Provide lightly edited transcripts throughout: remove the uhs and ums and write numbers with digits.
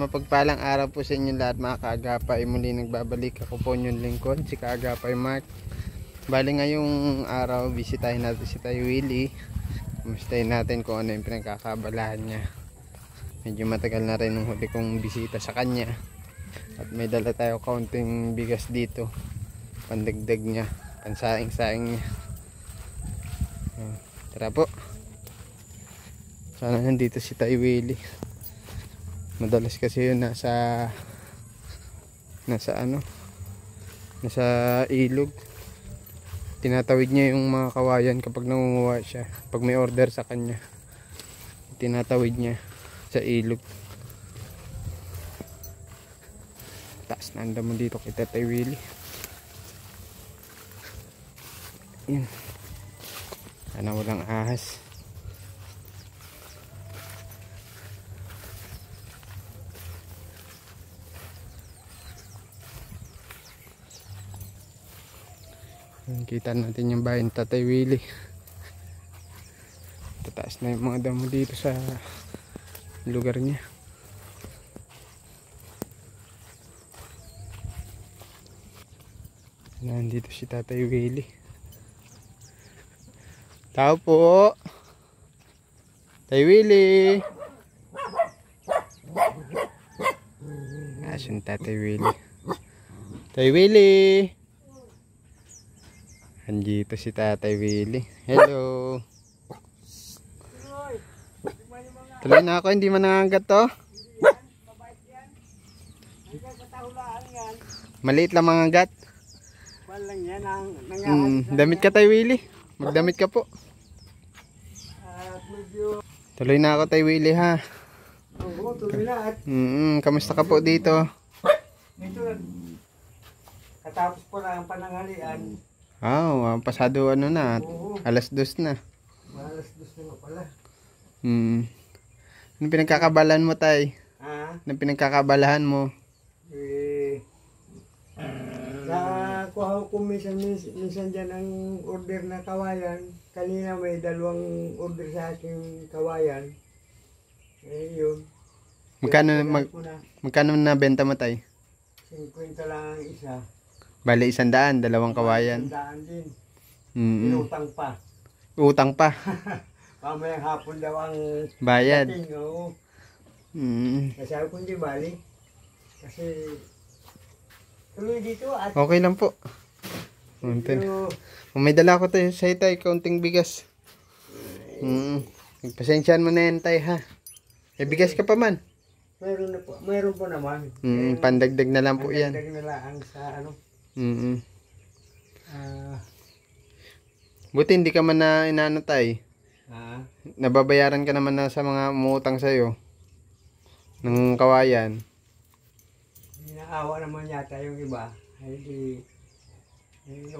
Mapagpalang araw po sa inyo lahat mga kaagapay. Muli nagbabalik ako po yung lingkod, si Kaagapay Mark. Bali ngayong araw, bisitahin natin si Tay Willie. Kamustahin natin kung ano yung pinagkakabalahan niya. Medyo matagal na rin yung huli kong bisita sa kanya. At may dala tayo kaunting bigas dito. Pandagdag niya, pansaing-saing niya. Tara po. Sana nandito si Tay Willie. Madalas kasi yun nasa ilog. Tinatawid niya yung mga kawayan kapag nangunguha siya. Pag may order sa kanya, tinatawid niya sa ilog. Taas na anda mo dito kay Tay Willie. Yan. Sana walang ahas. Kita natin yung bahay ng Tatay Willie. Tataas na yung mga damo dito sa lugar niya. Nandito si Tatay Willie. Tao po, Tay Willie. Asan Tatay Willie? Tay Willie. Andito si Tatay Willie. Hello. Tuloy na ako, hindi man nangangagat to. Maliit lang mangangagat. Damit ka Tay Willie. Magdamit ka po. Tuloy na ako Tay Willie ha. Oo, tuloy na. Kamusta ka po dito? Dito katapos po lang ang pananghalian. Pasado na. Alas 2 na. Alas 2 na pala. Anong pinagkakabalahan mo Tay? Anong pinagkakabalahan mo? Nakuha ko minsan dyan ang order na kawayan. Kanina may 2 order sa aking kawayan. Yun. Magkano na benta mo Tay? 50 lang ang isa. Bali 100, 2 kawayan. 100 din. Inutang pa. Utang pa. Mamayang hapon daw ang bayad. dating, oo. Kasi ako hindi bali. Kasi tuloy dito at okay lang po. May dala ko tayo sa Tay, kaunting bigas. Pasensyahan mo na yan Tay ha. Bigas ka pa man. Mayroon po naman. Pandagdag na lang po yan. Pandagdag na lang sa ano. Buti hindi ka man na inaano Tay. Nababayaran ka naman na sa mga umuutang sa'yo ng kawayan. Inaawa naman yata yung iba. Hindi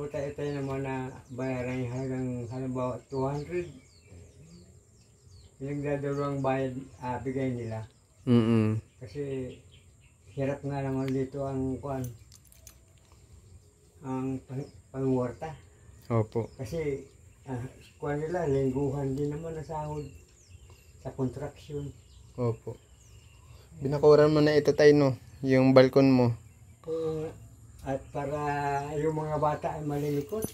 tayo naman na bayaran yung halimbawa 200. Yung dadalawang bayad bigay nila. Kasi hirap nga naman dito ang pangwarta. Opo. Kasi nila lingguhan din naman na sahod sa construction. Opo. Binakuran mo na ito Tay no, yung balkon mo. At para yung mga bata ay malilikot,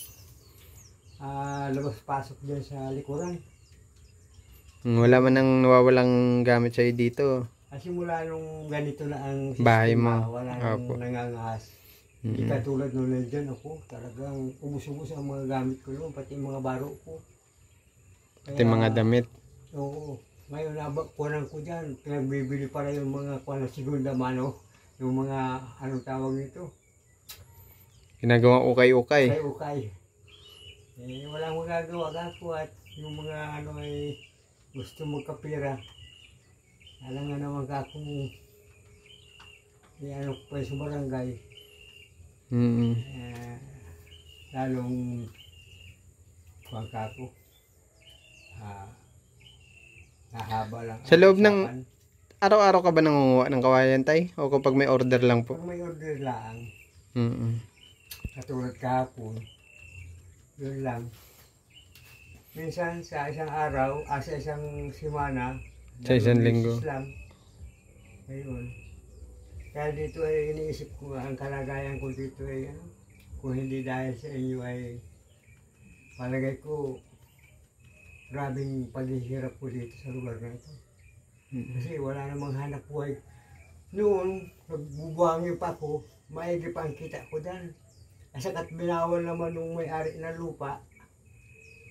labas-pasok dyan sa likuran. Wala man nang nawawalang gamit sa'yo dito. Simula nung ganito na ang bahay mo. Wala nang nangangahas. Hindi katulad nung nandyan ako, talagang ubus-ubus ang mga gamit ko noon, pati mga baro ko. Pati mga damit. Oo. Ngayon, kunan ko dyan, pinagbibili pala yung mga segunda mano, yung mga, anong tawag nito? Ginagawang ukay-ukay. Ukay-ukay. Walang magagawa ako at yung mga ay gusto magkapira. Alam nga naman ka kung ano pa sa barangay. Lalong pangka ko. Nahaba lang. Sa loob ng araw-araw ka ba nangunguha ng kawayan Tay? O kapag may order lang po? Pag may order lang. Katulad kahapon. Yun lang. Minsan sa isang araw, sa isang semana, sa isang linggo. Lang. Ayun. Kaya dito ay iniisip ko ang kalagayan ko dito ay ano, kung hindi dahil sa inyo ay palagay ko grabing paghihirap ko dito sa lugar na ito. Kasi wala namang hanap buhay. Noon, nagbubuhangin pa ako, maigi pa ang kita ko dyan. At binawal naman nung may-ari ng lupa,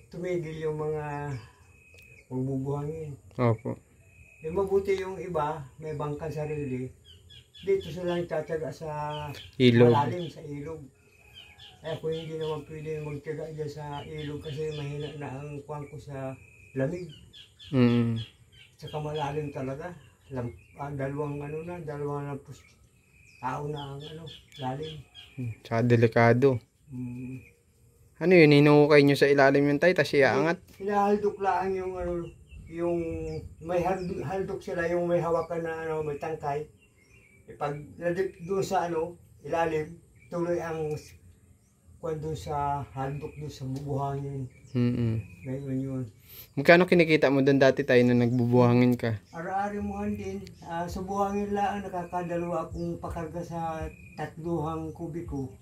tumigil yung mga magbubuhangin. Opo. Yung mabuti yung iba, may bangkang sarili, dito sila nagtataga sa Ilog. malalim, sa ilog. Kaya kung hindi naman pwede magtaga dyan sa ilog kasi mahina na ang kuwang ko sa lamig. Tsaka malalim talaga. Dalawang lampos tao na ang lalim. Tsaka delikado. Mm. Ano yun, hinukay nyo sa ilalim yung tay, tapos iaangat? Hinahaldok lang yung may haldok sila, yung may hawakan na may tangkay. Pag nadip doon sa ilalim, tuloy ang doon sa haldok doon sa bubuhangin. Ngayon yun. Magkano kinikita mo doon dati tayo nung nagbubuhangin ka? Ara-ari mo din. Sa buhangin lang, nakakadalawa akong pakarga sa 3 kubiko.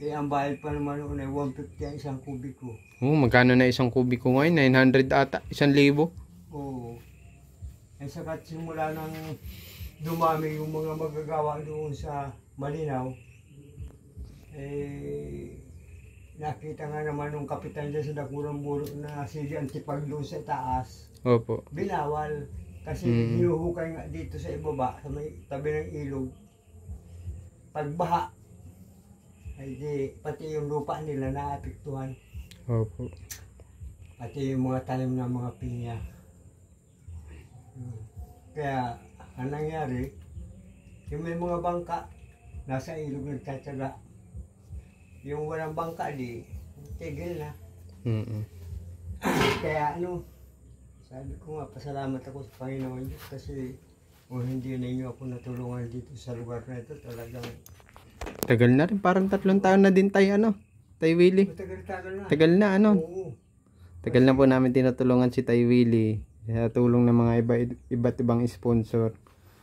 Eh, ang bayad pa naman noon ay 150 ang isang kubiko. Magkano na isang kubiko ngayon? 900 ata? 1,000? Oo. Eh, saka simula nang dumami yung mga magagawa doon sa Malinaw, eh, nakita nga naman nung kapitan dyan sa Dakurang Buro na sige antipag doon sa taas. Opo. Binawal. Kasi hinuhukay nga dito sa ibaba, sa may tabi ng ilog. Pagbaha, ay di, pati yung lupa nila naapektuhan. Opo. Pati yung mga tanim ng mga pinya. Kaya, ang nangyari, yung may mga bangka, nasa ilog nagtatsaga. Yung walang bangka, di, tigil na. Kaya sabi ko nga, pasalamat ako sa Panginoon Diyos kasi kung hindi ninyo ako natulungan dito sa lugar na ito, talagang... Tagal na rin, parang 3 taon na din tayo, Tay Willie. Tagal na. Tagal na, Oo. Tagal na po namin tinutulungan si Tay Willie sa tulong ng mga iba't ibang sponsor.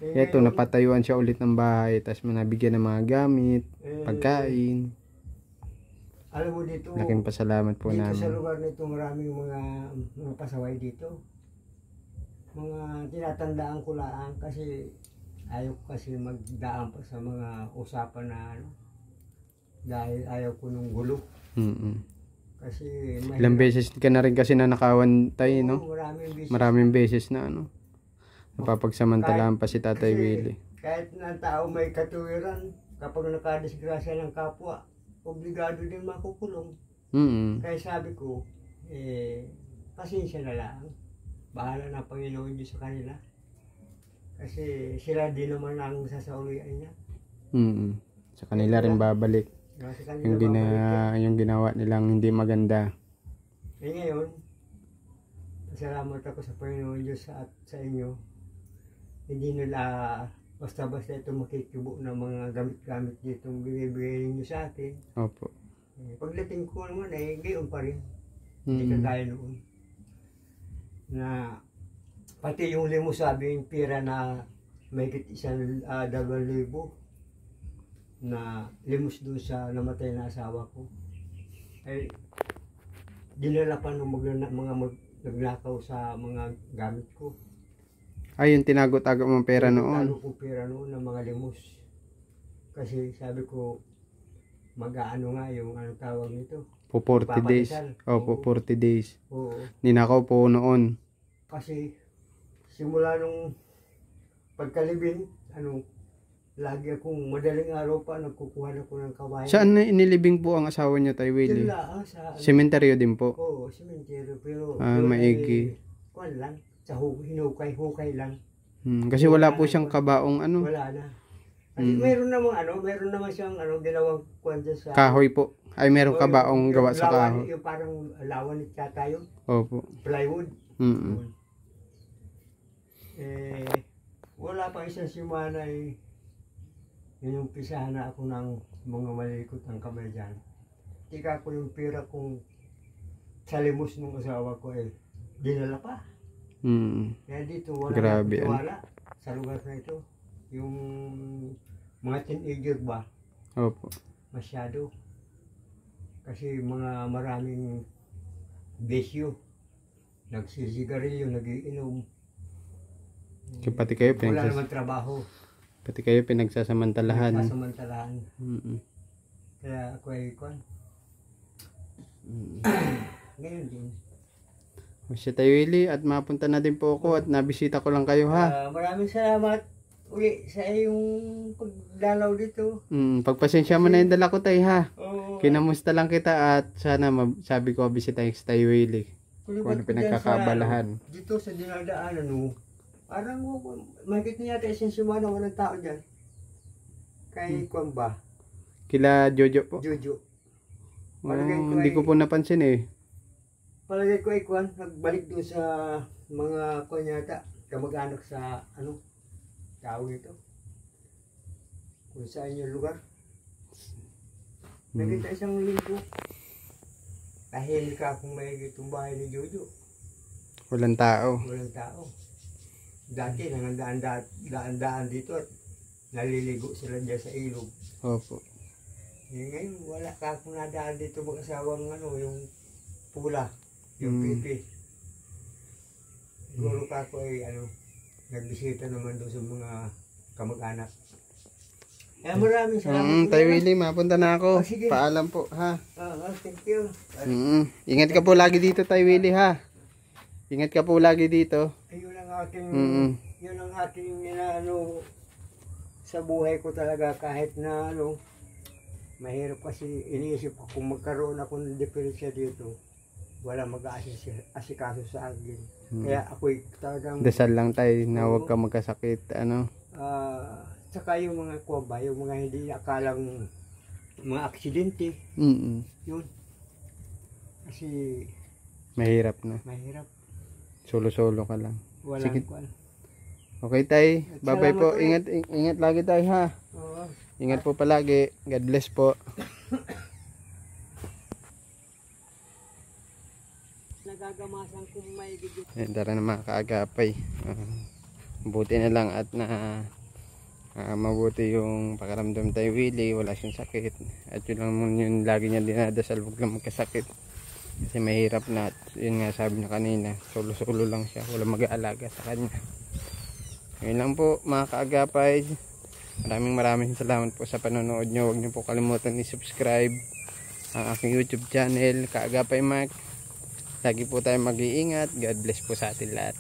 Ito, napatayuan siya ulit ng bahay, tapos manabigyan ng mga gamit, pagkain. Alam mo dito, Laking pasalamat po dito namin. sa lugar nito maraming mga pasaway dito. Mga tinatandaan ko lang kasi ayaw ko kasi magdaan pa sa mga usapan na dahil ayaw ko nung gulo. Kasi Ilang beses ka na rin kasi nanakawan tayo, maraming Maraming beses beses. na napapagsamantalaan pa si Tatay Willie. Kahit na tao may katuwiran, kapag nakadisgrasya ng kapwa, obligado din makukulong. Kaya sabi ko, pasensya na lang. Bahala na Panginoon Diyos sa kanila. Kasi sila din naman ang sasaulian niya. Sa kanila rin babalik. Sa kanila Yung ginawa nilang hindi maganda. ngayon, pasalamat ako sa Panginoon Diyos at sa inyo. Hindi nila basta-basta ito makikibo ng mga gamit-gamit dito binibigay ninyo sa akin. Opo. Pagdating ko naman gayon pa rin. Hindi kagaya noon. Na pati yung limos sabi yung pira na may 2,000 na limos doon sa namatay na asawa ko. Ay dinala pa ng mga nagnakaw sa mga gamit ko. Ay, yung tinago-tago mong pera noon. Tinago ko pera noon ng mga limos. Kasi sabi ko, mag-aano nga yung tawag nito. Po 40 days. Opo, 40 days. Oo. Ninakaw po noon. Kasi simula nung pagkalibing, lagi akong madaling araw pa nagkukuha ako ng kawayan. Saan na inilibing po ang asawa niyo, Tay Willie? Sa Sementeryo din po. Oo, sementeryo. Pero maigi. Kuwan lang. Sa hinukay lang. Kasi wala po siyang kabaong Wala na. Kasi meron naman siyang ginawang kuwan dyan sa... kahoy po. Ay, meron kabaong gawa sa kahoy. Yung parang lawan ni tata yun. Opo. Plywood. Wala pa isang simana inumpisahan na ako ng mga malikot ng kamay dyan. Tika ko yung pera kong sa limos ng asawa ko dinala pa. Kaya dito wala Grabe, na wala sa lugar na ito. Yung mga teenager ba, Opo. masyado. Kasi mga maraming besyo, nagsisigarilyo, nagiinom. Pati kayo Wala naman trabaho. pati kayo pinagsasamantalahan. Sasamantalahan. Mm. Kaya ako ay kwan. Ngayon din. Si Tayo Willie, at mapunta na din po ako at nabisita ko lang kayo ha. Maraming salamat uli sa iyong pagdalaw dito. Pagpasensya mo na yung dala ko Tay ha. Oo. Kinamusta lang kita at sana sabi ko bisitahin si Tayo Willie. Kung ano pinagkakabalahan. Dito sa dinadaanan mo, parang makikita niya tayo sinsimano, walang tao dyan. Kay kwan ba? Kila Jojo po. Jojo. Hindi ko po napansin eh. Palagay ko ay kwan, nagbalik doon sa mga kwan yata, kamag-anak sa ano, tao ito. Kung saan yung lugar. Nakita isang linggo. Tahimik ka kung may itong bahay ni Jojo. Walang tao. Walang tao. Dati nangandaandaan dito at naliligo sila dyan sa ilog. Opo. Ngayon wala ka kung nadaan dito mag-asawang ano, yung pula, yung pipi. Siguro ka ko ay ano, nagbisita naman doon sa mga kamag-anak. Kaya maraming salamat. Tayo Willie, mapunta na ako. Sige. Paalam po ha. Thank you. Ingat ka po lagi dito Tayo Willie ha. Ingat ka po lagi dito. Ayun ang aking, yun ang aking ano, sa buhay ko talaga kahit na ano, mahirap kasi iniisip ko kung magkaroon ako ng diferensya dito, wala mag-aasikaso sa akin. Kaya ako'y talagang Dasal lang tayo na huwag ka magkasakit. Ano? saka yung mga kuwaba, yung mga hindi akalang mga aksidente, yun. Kasi Mahirap na. mahirap. Solo-solo ka lang. Walang Sige. kwan. Okay tay. Bye-bye Salamat po. ulit. Ingat lagi tayo ha. Oo. Ingat po palagi. God bless po. Nagagamasan kung may gigit. Tara na mga kaagapay. Buti na lang at mabuti yung pakaramdam tayo Willie. Wala siyang sakit. At yun lang yung lagi niya dinadasal. Huwag lang magkasakit. Kasi mahirap na. At yun nga sabi niya kanina. Solo-solo lang siya. Wala mag-aalaga sa kanya. Yun lang po mga kaagapay. Maraming salamat po sa panonood nyo. Huwag niyo po kalimutan i-subscribe ang aking YouTube channel, Kaagapay Mark. Lagi po tayo mag-iingat. God bless po sa atin lahat.